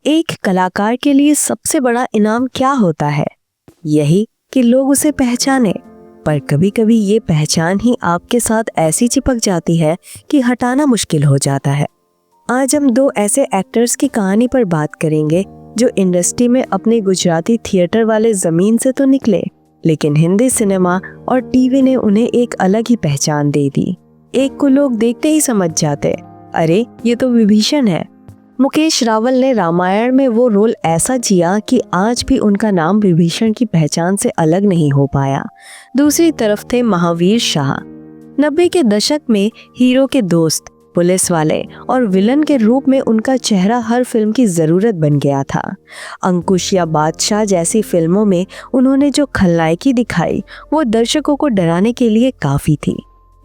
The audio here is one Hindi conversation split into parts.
एक कलाकार के लिए सबसे बड़ा इनाम क्या होता है? यही कि लोग उसे पहचाने। पर कभी कभी ये पहचान ही आपके साथ ऐसी चिपक जाती है कि हटाना मुश्किल हो जाता है। आज हम दो ऐसे एक्टर्स की कहानी पर बात करेंगे जो इंडस्ट्री में अपने गुजराती थिएटर वाले जमीन से तो निकले, लेकिन हिंदी सिनेमा और टीवी ने उन्हें एक अलग ही पहचान दे दी। एक को लोग देखते ही समझ जाते, अरे ये तो विभीषण है। मुकेश रावल ने रामायण में वो रोल ऐसा जिया कि आज भी उनका नाम विभीषण की पहचान से अलग नहीं हो पाया। दूसरी तरफ थे महावीर शाह। 90 के दशक में हीरो के दोस्त, पुलिस वाले और विलन के रूप में उनका चेहरा हर फिल्म की जरूरत बन गया था। अंकुश या बादशाह जैसी फिल्मों में उन्होंने जो खलनायकी दिखाई वो दर्शकों को डराने के लिए काफी थी।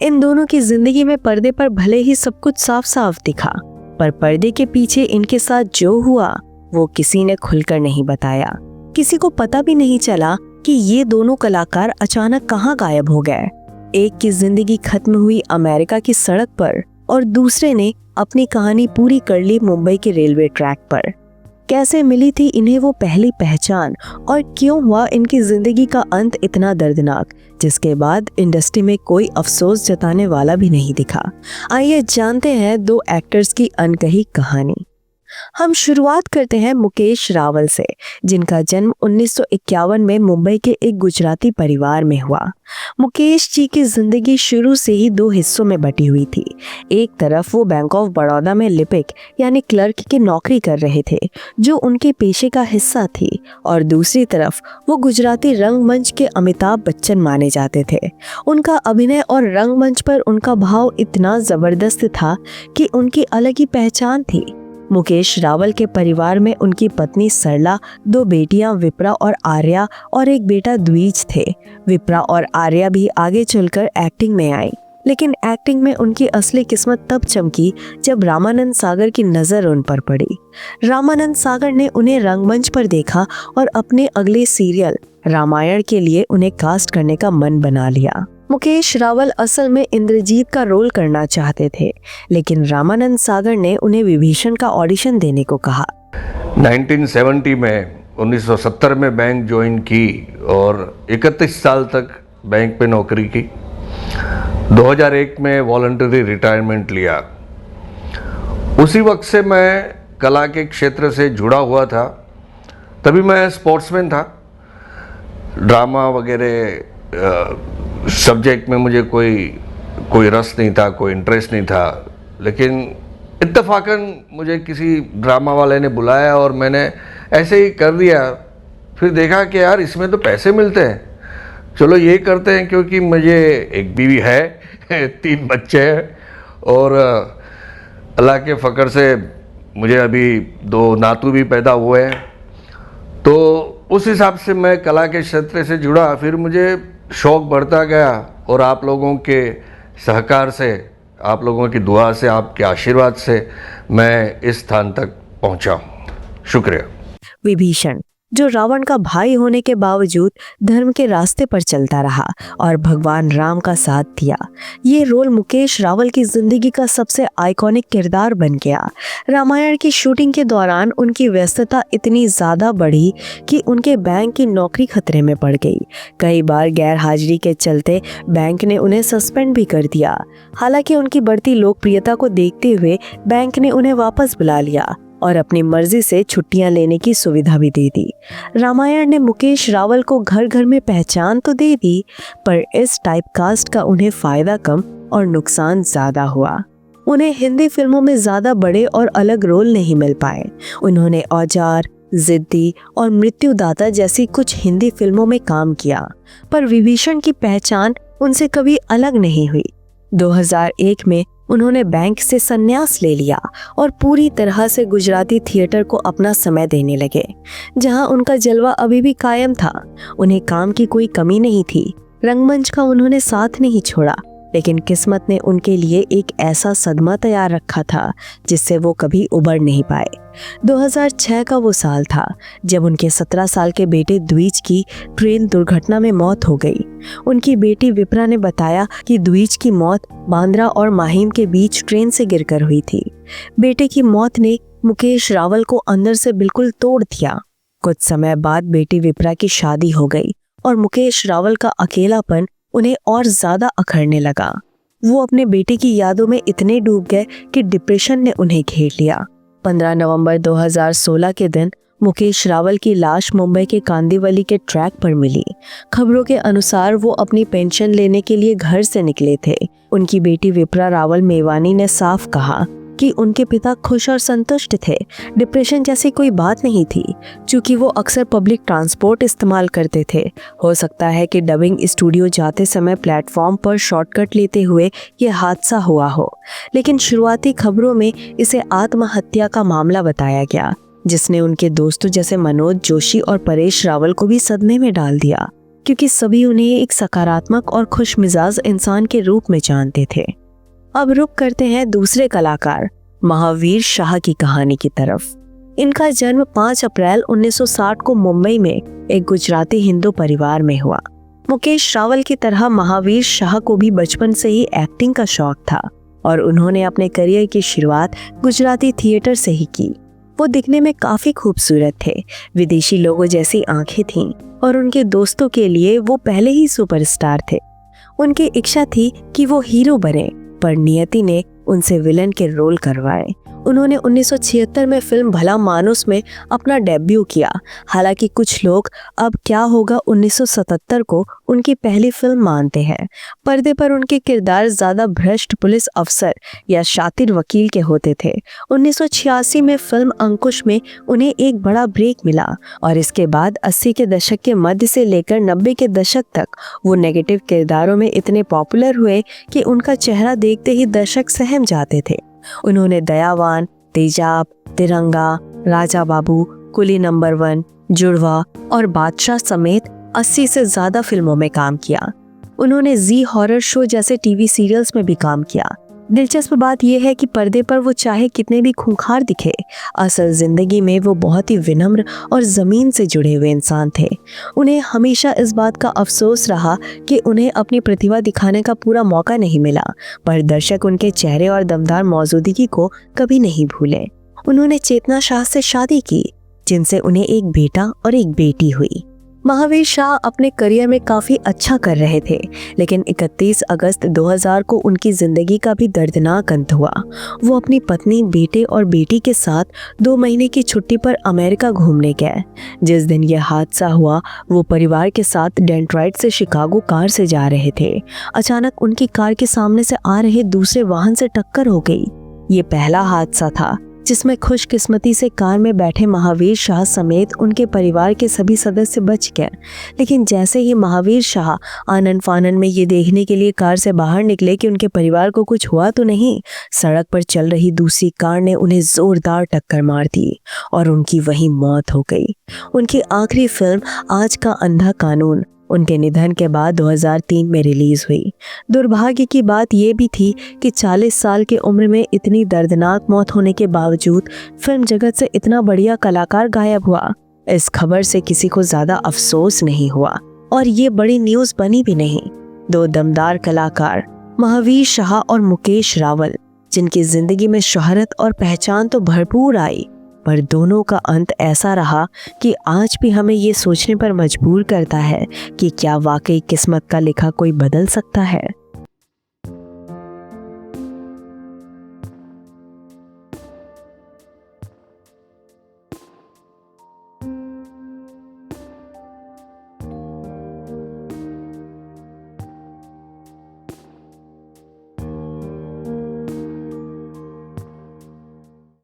इन दोनों की जिंदगी में पर्दे पर भले ही सब कुछ साफ साफ दिखा, पर पर्दे के पीछे इनके साथ जो हुआ वो किसी ने खुलकर नहीं बताया। किसी को पता भी नहीं चला कि ये दोनों कलाकार अचानक कहाँ गायब हो गए। एक की जिंदगी खत्म हुई अमेरिका की सड़क पर और दूसरे ने अपनी कहानी पूरी कर ली मुंबई के रेलवे ट्रैक पर। कैसे मिली थी इन्हें वो पहली पहचान और क्यों हुआ इनकी जिंदगी का अंत इतना दर्दनाक, जिसके बाद इंडस्ट्री में कोई अफसोस जताने वाला भी नहीं दिखा। आइए जानते हैं दो एक्टर्स की अनकही कहानी। हम शुरुआत करते हैं मुकेश रावल से, जिनका जन्म 1951 में मुंबई के एक गुजराती परिवार में हुआ। मुकेश जी की जिंदगी शुरू से ही दो हिस्सों में बटी हुई थी। एक तरफ वो बैंक ऑफ बड़ौदा में लिपिक यानी क्लर्क की नौकरी कर रहे थे, जो उनके पेशे का हिस्सा थी, और दूसरी तरफ वो गुजराती रंगमंच के अमिताभ बच्चन माने जाते थे। उनका अभिनय और रंगमंच पर उनका भाव इतना जबरदस्त था कि उनकी अलग ही पहचान थी। मुकेश रावल के परिवार में उनकी पत्नी सरला, दो बेटियां विप्रा और आर्या और एक बेटा द्विज थे। विप्रा और आर्या भी आगे चलकर एक्टिंग में आई, लेकिन एक्टिंग में उनकी असली किस्मत तब चमकी जब रामानंद सागर की नजर उन पर पड़ी। रामानंद सागर ने उन्हें रंगमंच पर देखा और अपने अगले सीरियल रामायण के लिए उन्हें कास्ट करने का मन बना लिया। मुकेश रावल असल में इंद्रजीत का रोल करना चाहते थे, लेकिन रामानंद सागर ने उन्हें विभीषण का ऑडिशन देने को कहा। 1970 में 1970 में बैंक ज्वाइन की और 31 साल तक बैंक पे नौकरी की। 2001 में वॉलंटरी रिटायरमेंट लिया। उसी वक्त से मैं कला के क्षेत्र से जुड़ा हुआ था। तभी मैं स्पोर्ट्समैन था। ड्रामा वगैरह सब्जेक्ट में मुझे कोई रस नहीं था, कोई इंटरेस्ट नहीं था, लेकिन इत्तेफाकन मुझे किसी ड्रामा वाले ने बुलाया और मैंने ऐसे ही कर दिया। फिर देखा कि यार इसमें तो पैसे मिलते हैं, चलो ये करते हैं, क्योंकि मुझे एक बीवी है 3 बच्चे हैं और अल्लाह के फ़कर से मुझे अभी 2 नातू भी पैदा हुए हैं। तो उस हिसाब से मैं कला के क्षेत्र से जुड़ा। फिर मुझे शौक़ बढ़ता गया और आप लोगों के सहकार से, आप लोगों की दुआ से, आपके आशीर्वाद से मैं इस स्थान तक पहुंचा हूं। शुक्रिया। विभीषण, जो रावण का भाई होने के बावजूद धर्म के रास्ते पर चलता रहा और भगवान राम का साथ दिया, ये रोल मुकेश रावल की जिंदगी का सबसे आइकॉनिक किरदार बन गया। रामायण की शूटिंग के दौरान उनकी व्यस्तता इतनी ज़्यादा बढ़ी कि उनके बैंक की नौकरी खतरे में पड़ गई। कई बार गैर हाजिरी के चलते बैंक ने उन्हें सस्पेंड भी कर दिया। हालांकि उनकी बढ़ती लोकप्रियता को देखते हुए बैंक ने उन्हें वापस बुला लिया और अपनी मर्जी से छुट्टियां लेने की सुविधा भी दे दी। रामायण ने मुकेश रावल को घर घर में पहचान तो दे दी, पर इस टाइपकास्ट का उन्हें फायदा कम और नुकसान ज्यादा हुआ। उन्हें हिंदी फिल्मों में ज्यादा बड़े और अलग रोल नहीं मिल पाए। उन्होंने औजार, जिद्दी और मृत्युदाता जैसी कुछ हिंदी फिल्मों में काम किया, पर विभीषण की पहचान उनसे कभी अलग नहीं हुई। 2001 में उन्होंने बैंक से संन्यास ले लिया और पूरी तरह से गुजराती थिएटर को अपना समय देने लगे, जहां उनका जलवा अभी भी कायम था। उन्हें काम की कोई कमी नहीं थी। रंगमंच का उन्होंने साथ नहीं छोड़ा, लेकिन किस्मत ने उनके लिए एक ऐसा सदमा तैयार रखा था जिससे वो कभी उबर नहीं पाए। 2006 का वो साल था जब उनके 17 साल के बेटे द्विज की ट्रेन दुर्घटना में मौत हो गई। उनकी बेटी विप्रा ने बताया कि द्विज की मौत बांद्रा और माहिम के बीच ट्रेन से गिरकर हुई थी। बेटे की मौत ने मुकेश रावल को अंदर से बिल्कुल तोड़ दिया। कुछ समय बाद बेटी विप्रा की शादी हो गई और मुकेश रावल का अकेलापन उन्हें और ज्यादा अखरने लगा। वो अपने बेटे की यादों में इतने डूब गए कि डिप्रेशन ने उन्हें घेर लिया। 15 नवंबर 2016 के दिन मुकेश रावल की लाश मुंबई के कांदिवली के ट्रैक पर मिली। खबरों के अनुसार वो अपनी पेंशन लेने के लिए घर से निकले थे। उनकी बेटी विप्रा रावल मेवानी ने साफ कहा कि उनके पिता खुश और संतुष्ट थे। डिप्रेशन जैसी कोई बात नहीं थी, क्योंकि वो अक्सर पब्लिक ट्रांसपोर्ट इस्तेमाल करते थे। हो सकता है कि डबिंग स्टूडियो जाते समय प्लेटफॉर्म पर शॉर्टकट लेते हुए ये हादसा हुआ हो, लेकिन शुरुआती खबरों में इसे आत्महत्या का मामला बताया गया, जिसने उनके दोस्तों जैसे मनोज जोशी और परेश रावल को भी सदमे में डाल दिया, क्योंकि सभी उन्हें एक सकारात्मक और खुशमिजाज इंसान के रूप में जानते थे। अब रुक करते हैं दूसरे कलाकार महावीर शाह की कहानी की तरफ। इनका जन्म 5 अप्रैल 1960 को मुंबई में एक गुजराती हिंदू परिवार में हुआ। मुकेश रावल की तरह महावीर शाह को भी बचपन से ही एक्टिंग का शौक था और उन्होंने अपने करियर की शुरुआत गुजराती थिएटर से ही की। वो दिखने में काफी खूबसूरत थे, विदेशी लोगों जैसी आंखें थीं और उनके दोस्तों के लिए वो पहले ही सुपरस्टार थे। उनकी इच्छा थी कि वो हीरो बने, पर नियति ने उनसे विलन के रोल करवाए। उन्होंने 1976 में फिल्म भला मानुस में अपना डेब्यू किया। हालांकि कुछ लोग अब क्या होगा 1977 को उनकी पहली फिल्म मानते हैं। पर्दे पर उनके किरदार ज्यादा भ्रष्ट पुलिस अफसर या शातिर वकील के होते थे। 1986 में फिल्म अंकुश में उन्हें एक बड़ा ब्रेक मिला और इसके बाद 80 के दशक के मध्य से लेकर 90 के दशक तक वो नेगेटिव किरदारों में इतने पॉपुलर हुए कि उनका चेहरा देखते ही दर्शक सहम जाते थे। उन्होंने दयावान, तेजाब, तिरंगा, राजा बाबू, कुली नंबर 1, जुड़वा और बादशाह समेत 80 से ज्यादा फिल्मों में काम किया। उन्होंने जी हॉरर शो जैसे टीवी सीरियल्स में भी काम किया। दिलचस्प बात यह है कि पर्दे पर वो चाहे कितने भी खूंखार दिखे, असल जिंदगी में वो बहुत ही विनम्र और जमीन से जुड़े हुए इंसान थे। उन्हें हमेशा इस बात का अफसोस रहा कि उन्हें अपनी प्रतिभा दिखाने का पूरा मौका नहीं मिला, पर दर्शक उनके चेहरे और दमदार मौजूदगी को कभी नहीं भूले। उन्होंने चेतना शाह से शादी की, जिनसे उन्हें एक बेटा और एक बेटी हुई। महावीर शाह अपने करियर में काफी अच्छा कर रहे थे, लेकिन 31 अगस्त 2000 को उनकी जिंदगी का भी दर्दनाक अंत हुआ। वो अपनी पत्नी, बेटे और बेटी के साथ 2 महीने की छुट्टी पर अमेरिका घूमने गए। जिस दिन यह हादसा हुआ, वो परिवार के साथ डेट्रॉइट से शिकागो कार से जा रहे थे। अचानक उनकी कार के सामने से आ रहे दूसरे वाहन से टक्कर हो गई। ये पहला हादसा था जिसमें खुशकिस्मती से कार में बैठे महावीर शाह समेत उनके परिवार के सभी सदस्य बच गए। लेकिन जैसे ही महावीर शाह आनन फानन में ये देखने के लिए कार से बाहर निकले कि उनके परिवार को कुछ हुआ तो नहीं, सड़क पर चल रही दूसरी कार ने उन्हें जोरदार टक्कर मार दी और उनकी वहीं मौत हो गई। उनकी आखिरी फिल्म आज का अंधा कानून उनके निधन के बाद 2003 में रिलीज हुई। दुर्भाग्य की बात यह भी थी कि 40 साल की उम्र में इतनी दर्दनाक मौत होने के बावजूद फिल्म जगत से इतना बढ़िया कलाकार गायब हुआ। इस खबर से किसी को ज्यादा अफसोस नहीं हुआ और ये बड़ी न्यूज बनी भी नहीं। 2 दमदार कलाकार महावीर शाह और मुकेश रावल, जिनकी जिंदगी में शोहरत और पहचान तो भरपूर आई, पर दोनों का अंत ऐसा रहा कि आज भी हमें ये सोचने पर मजबूर करता है कि क्या वाकई किस्मत का लिखा कोई बदल सकता है।